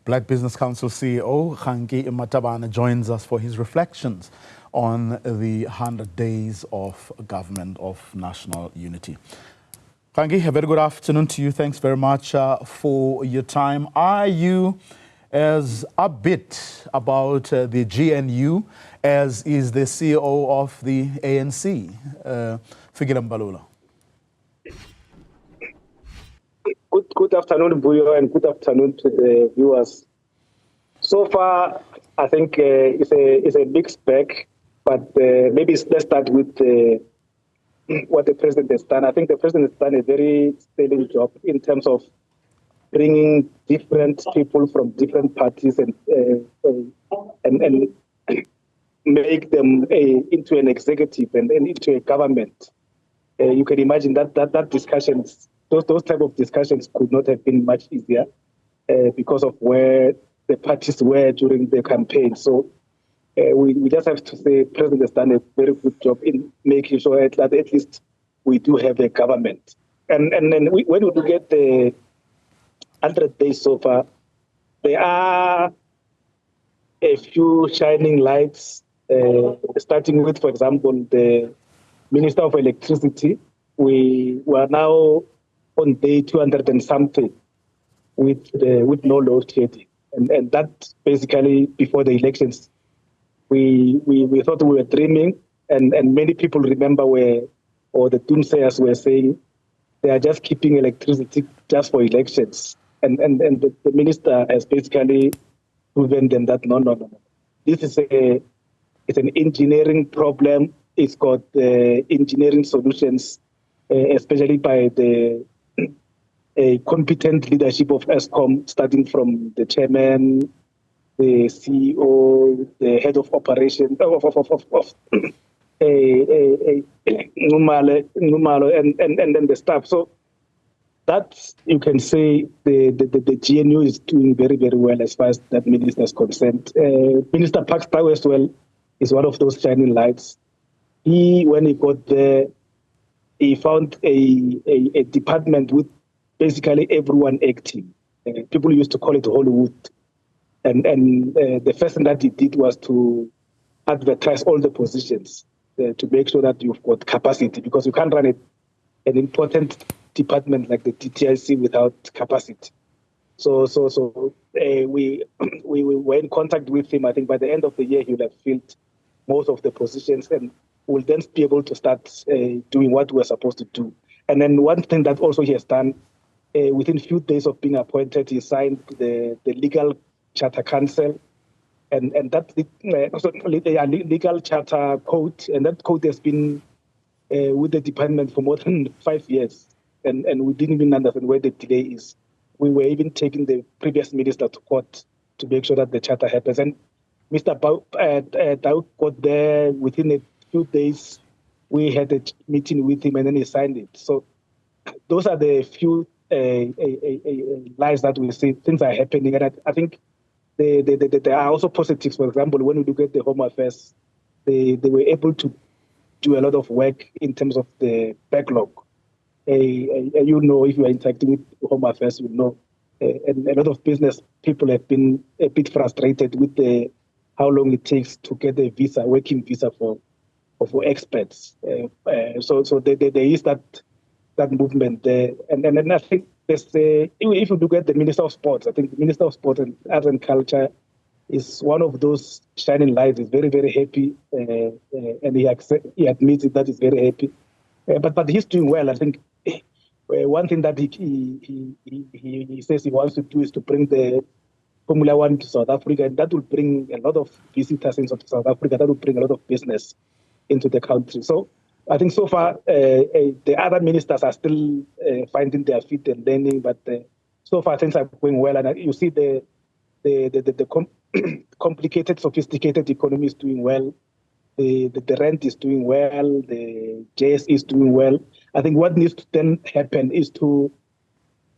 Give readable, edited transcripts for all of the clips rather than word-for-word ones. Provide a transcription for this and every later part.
Black Business Council CEO Kganki Matabane joins us for his reflections on the 100 days of government of national unity. Kganki, a very good afternoon to you. Thanks very much for your time. Are you as upbeat about the GNU as is the CEO of the ANC, Fikile Mbalula? Good afternoon, Buyo, and good afternoon to the viewers. So far, I think it's a mixed bag, but maybe let's start with what the president has done. I think the president has done a very sterling job in terms of bringing different people from different parties and make them into an executive and into a government. You can imagine that discussions. Those type of discussions could not have been much easier because of where the parties were during the campaign. So we just have to say the president has done a very good job in making sure that at least we do have a government. And then when we look at the 100 days so far, there are a few shining lights, starting with, for example, the Minister of Electricity. We are now on day 200 and something with no load shedding. And that basically before the elections, we thought we were dreaming, and many people remember or the doomsayers were saying they are just keeping electricity just for elections. And the minister has basically proven them that no. This is it's an engineering problem. It's got engineering solutions, especially by the competent leadership of Eskom, starting from the chairman, the CEO, the head of operations Numalo, and then the staff. So that you can say the GNU is doing very, very well as far as that minister is concerned. Minister Pakstau as well is one of those shining lights. When he got there, he found a department with basically everyone acting. People used to call it Hollywood. And the first thing that he did was to advertise all the positions to make sure that you've got capacity, because you can't run an important department like the DTIC without capacity. So we were in contact with him. I think by the end of the year, he will have filled most of the positions and will then be able to start doing what we're supposed to do. And then one thing that also he has done, within a few days of being appointed, he signed the Legal Charter Council, and that legal charter code, and that code has been with the department for more than 5 years, and we didn't even understand where the delay is. We were even taking the previous minister to court to make sure that the charter happens. And Mr. Daud got there within a few days. We had a meeting with him, and then he signed it. So those are the few lies that we see. Things are happening, and I think there are also positives. For example, when we look at the Home Affairs, they were able to do a lot of work in terms of the backlog. You know, if you are interacting with Home Affairs, you know, and a lot of business people have been a bit frustrated with how long it takes to get a visa, working visa for experts. So there is that movement there, and then I think there's if you look at the Minister of Sports, I think the Minister of Sports and Arts and Culture is one of those shining lights. He's very, very happy, and he admits it, that he's very happy. But he's doing well. I think one thing that he says he wants to do is to bring the Formula One to South Africa, and that will bring a lot of visitors into South Africa. That will bring a lot of business into the country. So I think so far the other ministers are still finding their feet and learning, but so far things are going well. And you see the complicated, sophisticated economy is doing well. The rent is doing well. The JS is doing well. I think what needs to then happen is to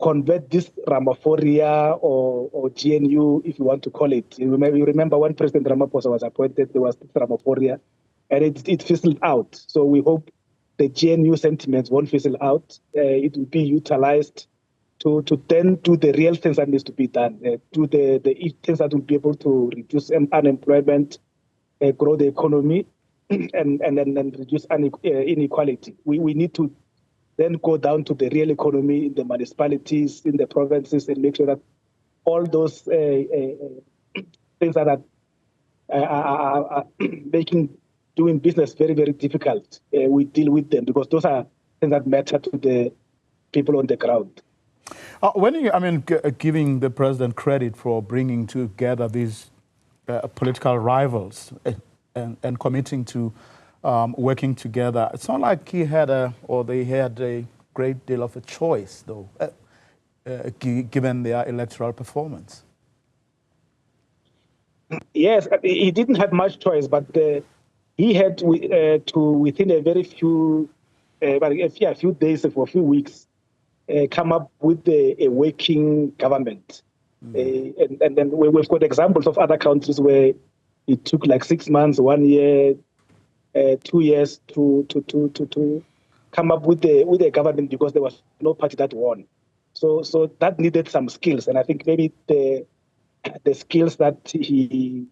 convert this Ramaphoria or GNU, if you want to call it. You remember when President Ramaphosa was appointed, there was this Ramaphoria, and it fizzled out. So we hope the GNU sentiments won't fizzle out. It will be utilized to then do the real things that needs to be done, do the things that will be able to reduce unemployment, grow the economy, and reduce inequality. We need to then go down to the real economy in the municipalities, in the provinces, and make sure that all those things that are making doing business very, very difficult, we deal with them, because those are things that matter to the people on the ground. Giving the president credit for bringing together these political rivals and committing to working together, it's not like they had a great deal of a choice, though, given their electoral performance. Yes, he didn't have much choice, but he had to, within a very few, a few days or a few weeks, come up with a working government. And then we've got examples of other countries where it took like 6 months, 1 year, 2 years to come up with a government, because there was no party that won. So that needed some skills, and I think maybe the skills that he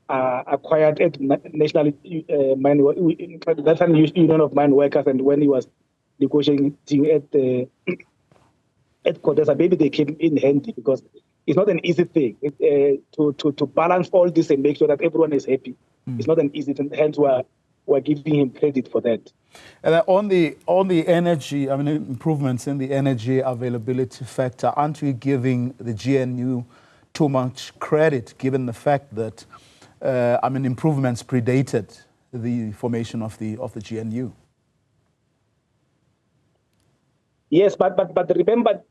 acquired at National Union of Mine Workers, and when he was negotiating at Kgosientsho, maybe they came in handy, because it's not an easy thing to balance all this and make sure that everyone is happy. It's not an easy thing. Hence, we're giving him credit for that. And on the energy, improvements in the energy availability factor, aren't we giving the GNU too much credit, given the fact that improvements predated the formation of the GNU? Yes, but remember,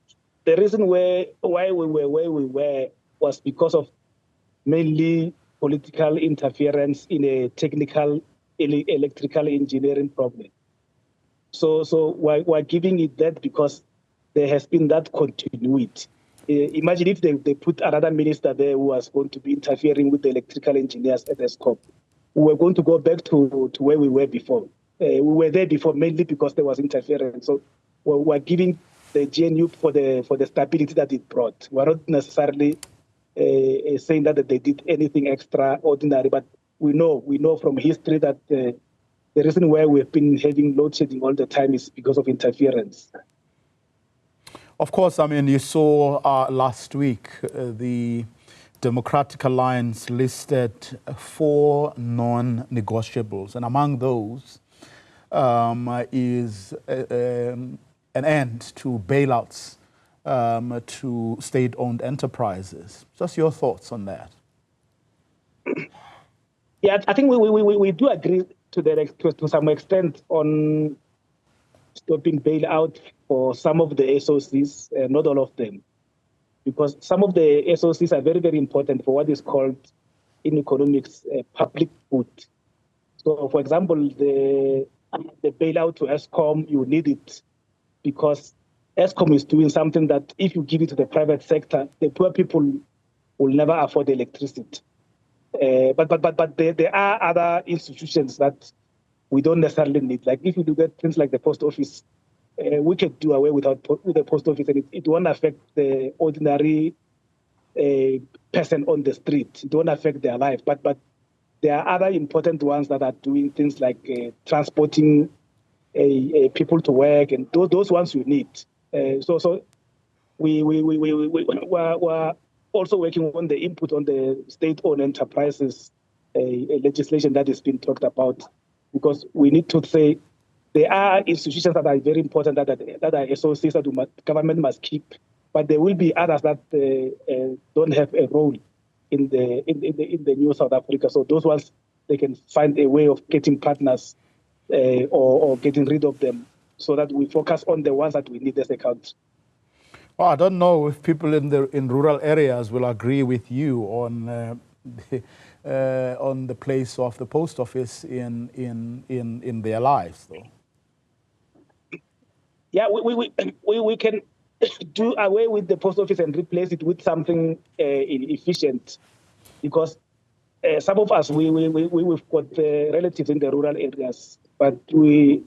the reason why we were where we were was because of mainly political interference in a technical electrical engineering problem. So we're giving it that because there has been that continuity. Imagine if they put another minister there who was going to be interfering with the electrical engineers at Eskom. We were going to go back to where we were before. We were there before mainly because there was interference. So we're giving the GNU for the stability that it brought. We're not necessarily saying that they did anything extraordinary, but we know from history that the reason why we've been having load shedding all the time is because of interference. Of course, you saw last week the Democratic Alliance listed 4 non-negotiables, and among those is an end to bailouts to state-owned enterprises. Just your thoughts on that? Yeah, I think we do agree to some extent on stopping bailout for some of the SOCs, not all of them, because some of the SOCs are very, very important for what is called in economics public good. So, for example, the bailout to Eskom, you need it because Eskom is doing something that if you give it to the private sector, the poor people will never afford electricity. But there are other institutions that we don't necessarily need. Like if you look at things like the post office, we can do away with the post office, and it won't affect the ordinary person on the street. It won't affect their life. But there are other important ones that are doing things like transporting people to work, and those ones you need. So we're also working on the input on the state-owned enterprises legislation that is being talked about, because we need to say there are institutions that are very important that are SOCs that government must keep, but there will be others that don't have a role in the new South Africa. So those ones, they can find a way of getting partners or getting rid of them, so that we focus on the ones that we need as a country. Well, I don't know if people in rural areas will agree with you on the place of the post office in their lives, though. Yeah, we can do away with the post office and replace it with something efficient, because some of us we've got relatives in the rural areas, but we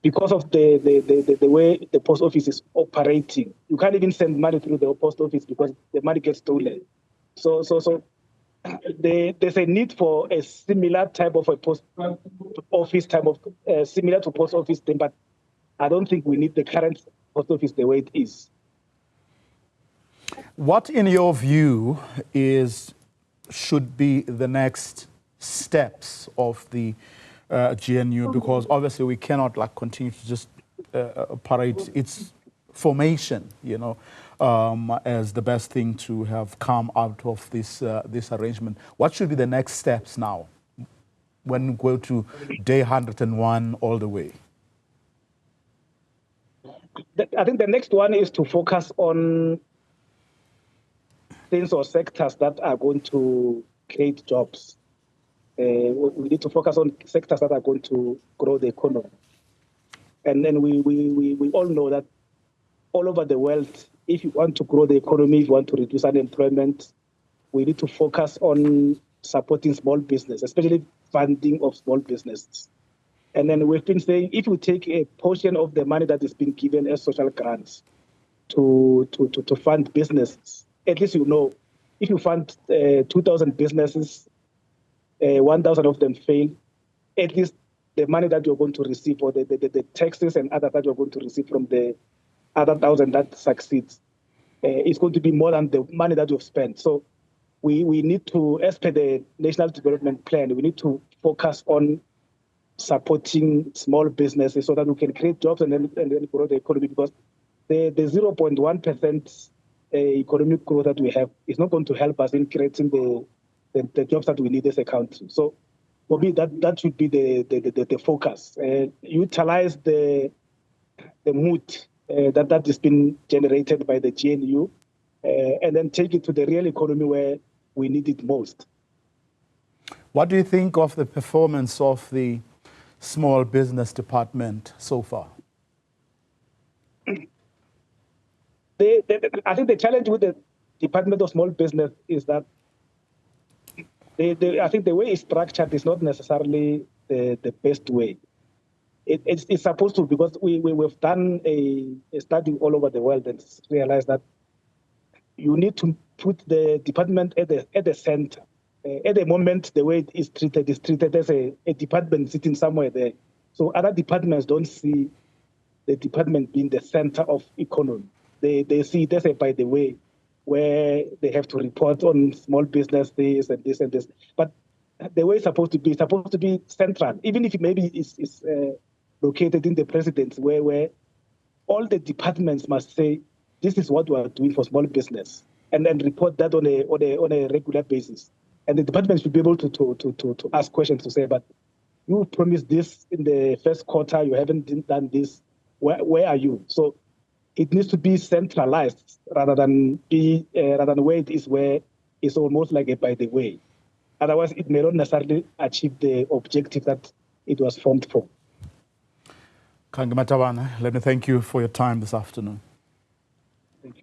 because of the way the post office is operating, you can't even send money through the post office because the money gets stolen. So there's a need for a similar type of a post office type of similar to post office thing, but I don't think we need the current post office the way it is. What, in your view, should be the next steps of the GNU? Because obviously we cannot continue to just parade its formation, as the best thing to have come out of this arrangement. What should be the next steps now when we go to day 101 all the way? I think the next one is to focus on things or sectors that are going to create jobs. We need to focus on sectors that are going to grow the economy. And then we all know that all over the world, if you want to grow the economy, if you want to reduce unemployment, we need to focus on supporting small business, especially funding of small businesses. And then we've been saying, if you take a portion of the money that is being given as social grants to fund businesses, at least if you fund 2,000 businesses, 1,000 of them fail, at least the money that you're going to receive, or the taxes and other that you're going to receive from the other 1,000 that succeeds, is going to be more than the money that you've spent. So we need to, as per the National Development Plan, we need to focus on supporting small businesses so that we can create jobs and then grow the economy, because the 0.1% economic growth that we have is not going to help us in creating the jobs that we need as a country. So for me, that should be the focus. Utilize the mood that has been generated by the GNU, and then take it to the real economy where we need it most. What do you think of the performance of the small business department so far? I think the challenge with the Department of Small Business is that I think the way it's structured is not necessarily the best way. It's supposed to, because we've done a study all over the world and realized that you need to put the department at the center. At the moment, the way it is treated as a department sitting somewhere there. So other departments don't see the department being the center of economy. They see it as a by the way, where they have to report on small business this and this and this. But the way it's supposed to be central, even if it maybe is located in the presidency, where all the departments must say, this is what we are doing for small business, and then report that on a regular basis. And the department should be able to ask questions to say, but you promised this in the first quarter, you haven't done this. Where are you? So it needs to be centralized rather than where it is, where it's almost like a by the way. Otherwise, it may not necessarily achieve the objective that it was formed for. Kganki Matabane, let me thank you for your time this afternoon.